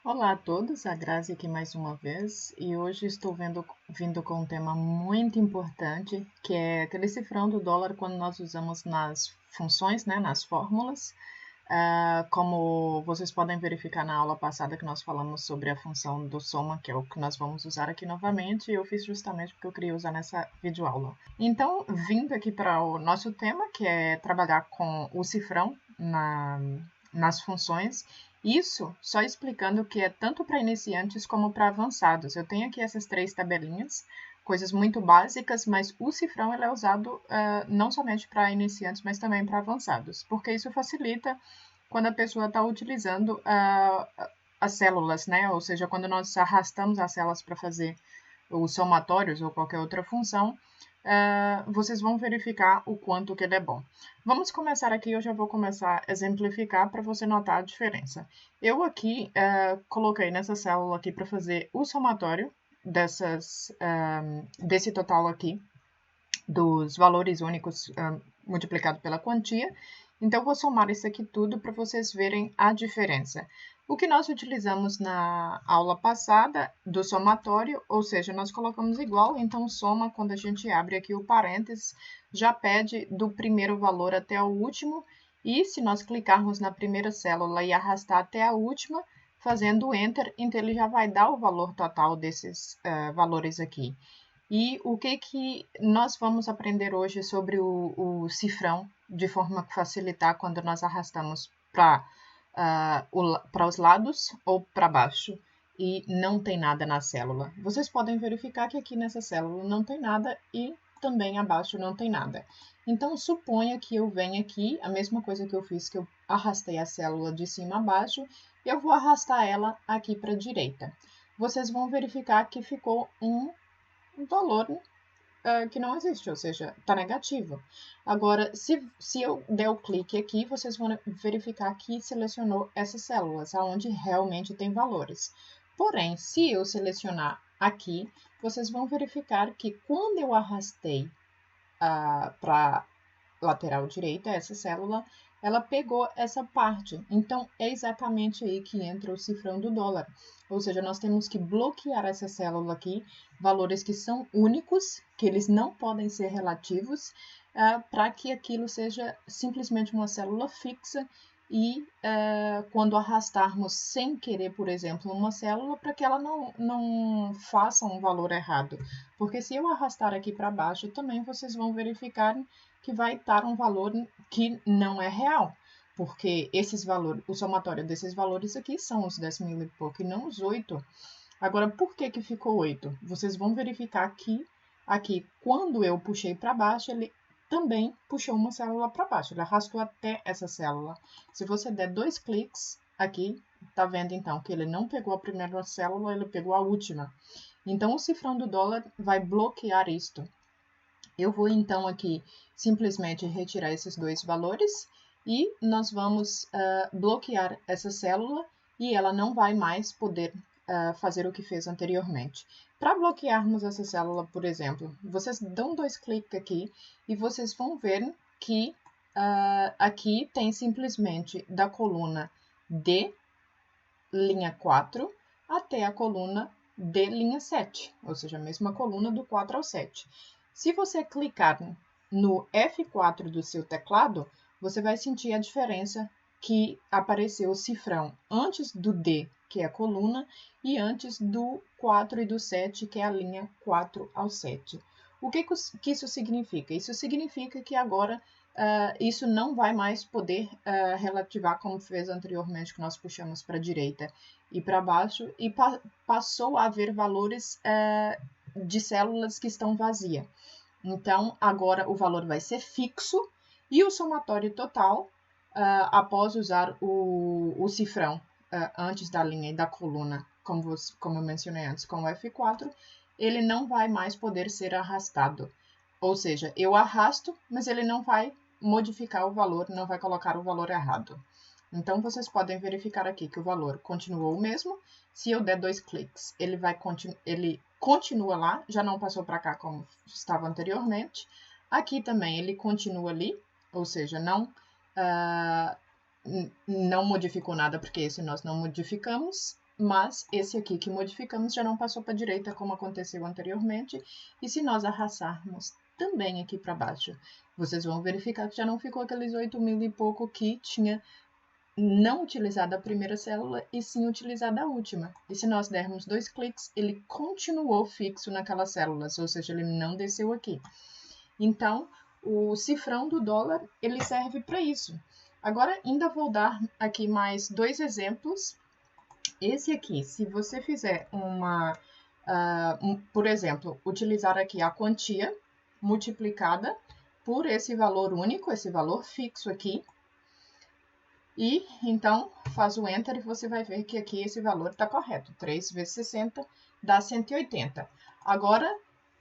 Olá a todos, a Grazi aqui mais uma vez e hoje estou vindo com um tema muito importante que é aquele cifrão do dólar quando nós usamos nas funções, né, nas fórmulas. Como vocês podem verificar na aula passada que nós falamos sobre a função do soma, que é o que nós vamos usar aqui novamente, e eu fiz justamente porque eu queria usar nessa videoaula. Então, vindo aqui para o nosso tema, que é trabalhar com o cifrão nas funções, isso só explicando que é tanto para iniciantes como para avançados. Eu tenho aqui essas três tabelinhas, coisas muito básicas, mas o cifrão ele é usado não somente para iniciantes, mas também para avançados, porque isso facilita quando a pessoa está utilizando as células, né? Ou seja, quando nós arrastamos as células para fazer os somatórios ou qualquer outra função, vocês vão verificar o quanto que ele é bom. Vamos começar aqui, eu já vou começar a exemplificar para você notar a diferença. Eu aqui coloquei nessa célula aqui para fazer o somatório desse total aqui, dos valores únicos multiplicado pela quantia. Então, vou somar isso aqui tudo para vocês verem a diferença. O que nós utilizamos na aula passada do somatório, ou seja, nós colocamos igual, então soma, quando a gente abre aqui o parênteses, já pede do primeiro valor até o último, e se nós clicarmos na primeira célula e arrastar até a última, fazendo Enter, então ele já vai dar o valor total desses valores aqui. E o que nós vamos aprender hoje sobre o cifrão, de forma que facilitar quando nós arrastamos para os lados ou para baixo e não tem nada na célula. Vocês podem verificar que aqui nessa célula não tem nada e também abaixo não tem nada. Então, suponha que eu venha aqui, a mesma coisa que eu fiz, que eu arrastei a célula de cima a baixo, eu vou arrastar ela aqui para a direita. Vocês vão verificar que ficou um valor que não existe, ou seja, está negativo. Agora, se eu der o clique aqui, vocês vão verificar que selecionou essas células, onde realmente tem valores. Porém, se eu selecionar aqui, vocês vão verificar que quando eu arrastei para lateral direita, essa célula, ela pegou essa parte. Então, é exatamente aí que entra o cifrão do dólar. Ou seja, nós temos que bloquear essa célula aqui, valores que são únicos, que eles não podem ser relativos, para que aquilo seja simplesmente uma célula fixa e quando arrastarmos sem querer, por exemplo, uma célula, para que ela não faça um valor errado. Porque se eu arrastar aqui para baixo, também vocês vão verificar que vai estar um valor que não é real, porque esses valores, o somatório desses valores aqui são os 10 mil e pouco e não os 8. Agora, por que ficou 8? Vocês vão verificar que aqui, quando eu puxei para baixo, ele também puxou uma célula para baixo, ele arrastou até essa célula. Se você der 2 cliques aqui, tá vendo então que ele não pegou a primeira célula, ele pegou a última. Então, o cifrão do dólar vai bloquear isto. Eu vou então aqui simplesmente retirar esses dois valores e nós vamos bloquear essa célula e ela não vai mais poder fazer o que fez anteriormente. Para bloquearmos essa célula, por exemplo, vocês dão 2 cliques aqui e vocês vão ver que aqui tem simplesmente da coluna D, linha 4, até a coluna D, linha 7, ou seja, a mesma coluna do 4 ao 7. Se você clicar no F4 do seu teclado, você vai sentir a diferença que apareceu o cifrão antes do D, que é a coluna, e antes do 4 e do 7, que é a linha 4 ao 7. O que isso significa? Isso significa que agora isso não vai mais poder relativar como fez anteriormente, que nós puxamos para a direita e para baixo, e passou a haver valores de células que estão vazias. Então, agora o valor vai ser fixo e o somatório total, após usar o cifrão antes da linha e da coluna, como eu mencionei antes, com o F4, ele não vai mais poder ser arrastado. Ou seja, eu arrasto, mas ele não vai modificar o valor, não vai colocar o valor errado. Então, vocês podem verificar aqui que o valor continuou o mesmo. Se eu der 2 cliques, ele continua lá, já não passou para cá como estava anteriormente. Aqui também ele continua ali, ou seja, não modificou nada, porque esse nós não modificamos, mas esse aqui que modificamos já não passou para a direita como aconteceu anteriormente. E se nós arrastarmos também aqui para baixo, vocês vão verificar que já não ficou aqueles 8.000 e pouco que tinha não utilizado a primeira célula e sim utilizado a última. E se nós dermos 2 cliques, ele continuou fixo naquelas células, ou seja, ele não desceu aqui. Então, o cifrão do dólar, ele serve para isso. Agora, ainda vou dar aqui mais 2 exemplos. Esse aqui, se você fizer por exemplo, utilizar aqui a quantia multiplicada por esse valor único, esse valor fixo aqui, e então faz o Enter e você vai ver que aqui esse valor está correto. 3 vezes 60 dá 180. Agora,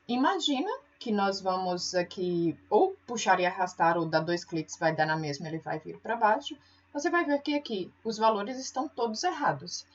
imagina que nós vamos aqui ou puxar e arrastar ou dar 2 cliques, vai dar na mesma, ele vai vir para baixo. Você vai ver que aqui os valores estão todos errados.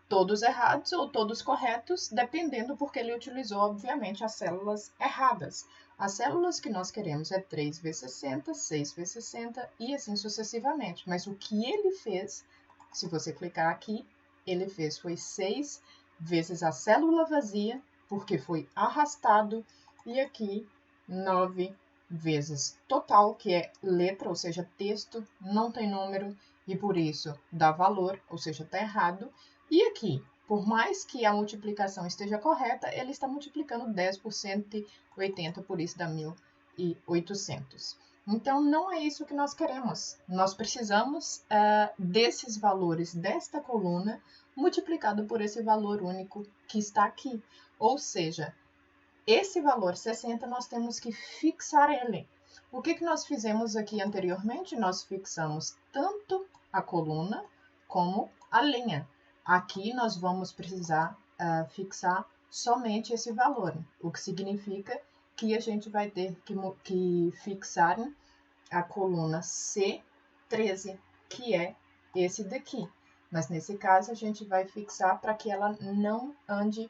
Todos errados ou todos corretos, dependendo porque ele utilizou, obviamente, as células erradas. As células que nós queremos é 3 vezes 60, 6 vezes 60 e assim sucessivamente. Mas o que ele fez, se você clicar aqui, ele fez foi 6 vezes a célula vazia, porque foi arrastado, e aqui 9 vezes total, que é letra, ou seja, texto, não tem número, e por isso dá valor, ou seja, está errado. E aqui, por mais que a multiplicação esteja correta, ele está multiplicando 10 por 180, por isso dá 1.800. Então, não é isso que nós queremos. Nós precisamos desses valores desta coluna multiplicado por esse valor único que está aqui. Ou seja, esse valor 60 nós temos que fixar ele. O que nós fizemos aqui anteriormente? Nós fixamos tanto a coluna como a linha. Aqui nós vamos precisar fixar somente esse valor, o que significa que a gente vai ter que fixar a coluna C13, que é esse daqui. Mas nesse caso a gente vai fixar para que ela não ande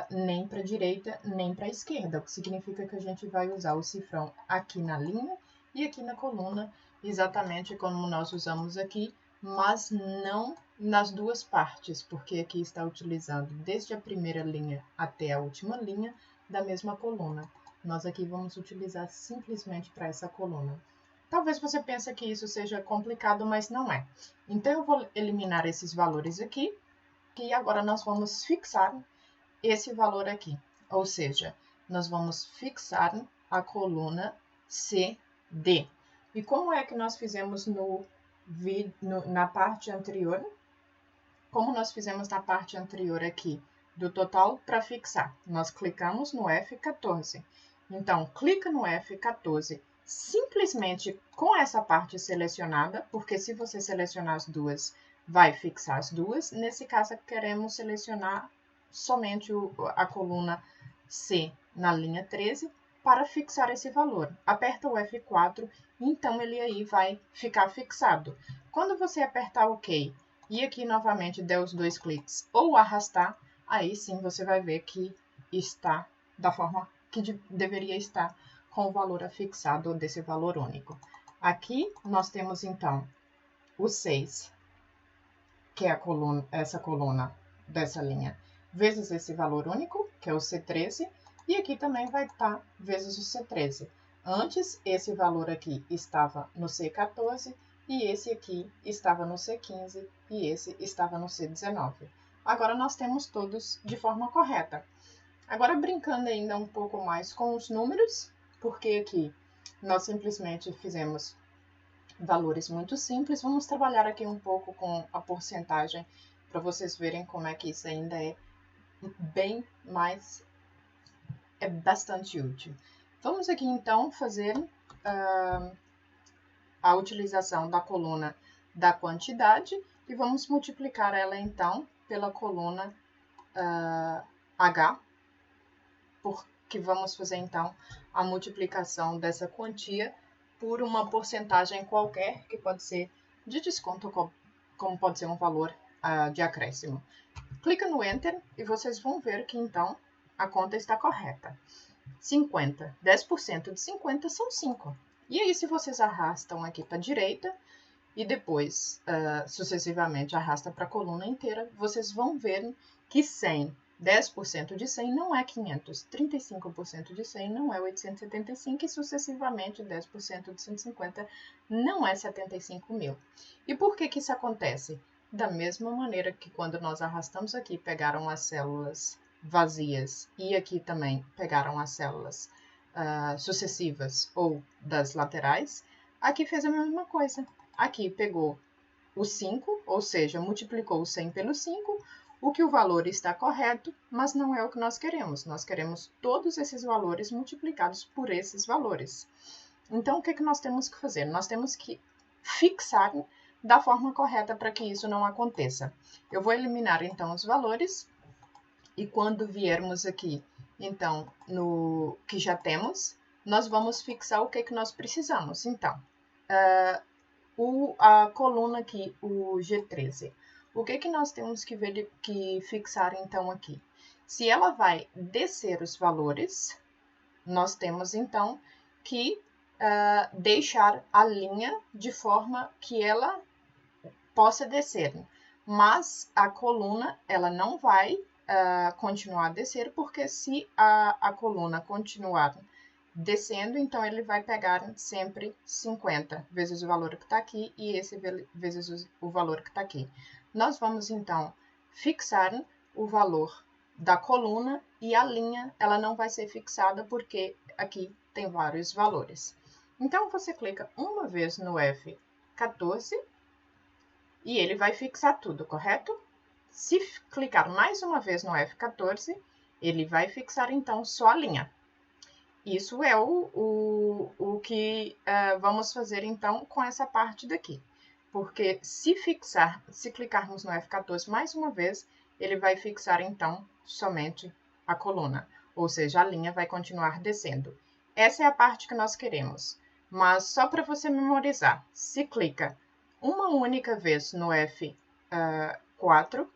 nem para a direita nem para a esquerda, o que significa que a gente vai usar o cifrão aqui na linha e aqui na coluna, exatamente como nós usamos aqui, mas não nas duas partes, porque aqui está utilizando desde a primeira linha até a última linha da mesma coluna. Nós aqui vamos utilizar simplesmente para essa coluna. Talvez você pense que isso seja complicado, mas não é. Então, eu vou eliminar esses valores aqui, e agora nós vamos fixar esse valor aqui. Ou seja, nós vamos fixar a coluna CD. E como é que nós fizemos na parte anterior? Como nós fizemos na parte anterior aqui do total para fixar? Nós clicamos no F14. Então, clica no F14 simplesmente com essa parte selecionada, porque se você selecionar as duas, vai fixar as duas. Nesse caso, queremos selecionar somente a coluna C na linha 13 para fixar esse valor. Aperta o F4, então ele aí vai ficar fixado. Quando você apertar OK e aqui novamente der os 2 cliques ou arrastar, aí sim você vai ver que está da forma que deveria estar com o valor afixado desse valor único. Aqui nós temos então o 6, que é essa coluna dessa linha, vezes esse valor único, que é o C13, e aqui também vai estar vezes o C13. Antes, esse valor aqui estava no C14, e esse aqui estava no C15, e esse estava no C19. Agora, nós temos todos de forma correta. Agora, brincando ainda um pouco mais com os números, porque aqui nós simplesmente fizemos valores muito simples, vamos trabalhar aqui um pouco com a porcentagem, para vocês verem como é que isso ainda é bastante útil. Vamos aqui então fazer a utilização da coluna da quantidade e vamos multiplicar ela então pela coluna H, porque vamos fazer então a multiplicação dessa quantia por uma porcentagem qualquer, que pode ser de desconto, como pode ser um valor de acréscimo. Clica no Enter e vocês vão ver que então a conta está correta. 10% de 50 são 5. E aí, se vocês arrastam aqui para a direita, e depois, sucessivamente, arrasta para a coluna inteira, vocês vão ver que 100, 10% de 100 não é 500, 35% de 100 não é 875 e sucessivamente 10% de 150 não é 75 mil. E por que isso acontece? Da mesma maneira que quando nós arrastamos aqui, pegaram as células vazias e aqui também pegaram as células sucessivas ou das laterais, aqui fez a mesma coisa. Aqui pegou o 5, ou seja, multiplicou o 100 pelo 5, o que o valor está correto, mas não é o que nós queremos. Nós queremos todos esses valores multiplicados por esses valores. Então, o que nós temos que fazer? Nós temos que fixar da forma correta para que isso não aconteça. Eu vou eliminar, então, os valores e quando viermos aqui, então, no que já temos, nós vamos fixar o que nós precisamos. Então, a coluna aqui, o G13. O que nós temos que fixar, então, aqui? Se ela vai descer os valores, nós temos, então, que deixar a linha de forma que ela possa descer. Mas a coluna, ela não vai continuar a descer, porque se a coluna continuar descendo, então ele vai pegar sempre 50 vezes o valor que está aqui e esse vezes o valor que está aqui. Nós vamos, então, fixar o valor da coluna e a linha, ela não vai ser fixada porque aqui tem vários valores. Então, você clica uma vez no F14 e ele vai fixar tudo, correto? Se clicar mais uma vez no F14, ele vai fixar, então, só a linha. Isso é o que vamos fazer, então, com essa parte daqui. Porque se clicarmos no F14 mais uma vez, ele vai fixar, então, somente a coluna. Ou seja, a linha vai continuar descendo. Essa é a parte que nós queremos. Mas só para você memorizar, se clica uma única vez no F4,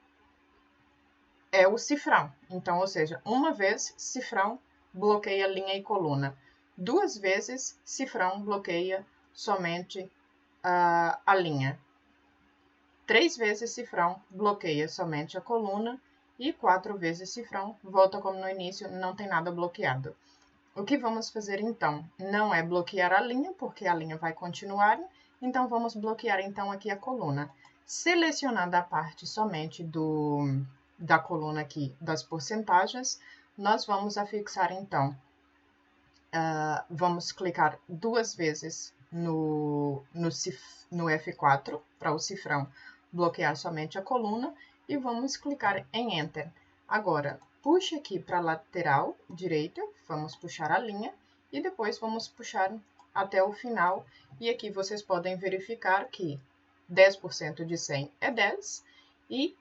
é o cifrão. Então, ou seja, uma vez, cifrão bloqueia linha e coluna. 2 vezes, cifrão bloqueia somente a linha. 3 vezes, cifrão bloqueia somente a coluna. E 4 vezes, cifrão volta como no início, não tem nada bloqueado. O que vamos fazer, então? Não é bloquear a linha, porque a linha vai continuar. Então, vamos bloquear, então, aqui a coluna. Selecionando a parte somente da coluna aqui das porcentagens, nós vamos afixar, então, vamos clicar 2 vezes no F4 para o cifrão bloquear somente a coluna e vamos clicar em Enter. Agora, puxa aqui para a lateral direita, vamos puxar a linha e depois vamos puxar até o final. E aqui vocês podem verificar que 10% de 100 é 10 e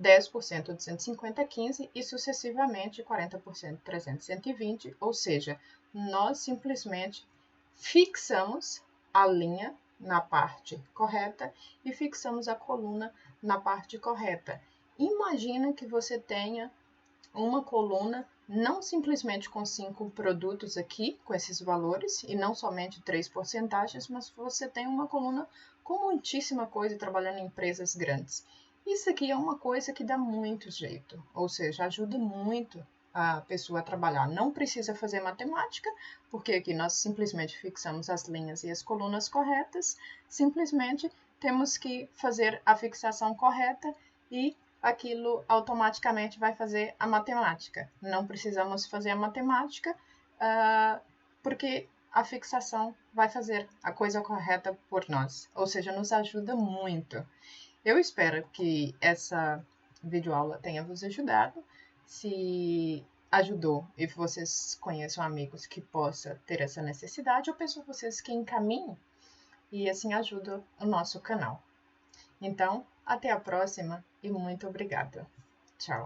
10% de 150 é 15 e sucessivamente 40% de 300 é 120, ou seja, nós simplesmente fixamos a linha na parte correta e fixamos a coluna na parte correta. Imagina que você tenha uma coluna não simplesmente com 5 produtos aqui, com esses valores, e não somente 3 porcentagens, mas você tem uma coluna com muitíssima coisa trabalhando em empresas grandes. Isso aqui é uma coisa que dá muito jeito, ou seja, ajuda muito a pessoa a trabalhar. Não precisa fazer matemática, porque aqui nós simplesmente fixamos as linhas e as colunas corretas, simplesmente temos que fazer a fixação correta e aquilo automaticamente vai fazer a matemática. Não precisamos fazer a matemática, porque a fixação vai fazer a coisa correta por nós, ou seja, nos ajuda muito. Eu espero que essa videoaula tenha vos ajudado. Se ajudou e vocês conheçam amigos que possam ter essa necessidade, eu peço a vocês que encaminhem e assim ajudam o nosso canal. Então, até a próxima e muito obrigada. Tchau.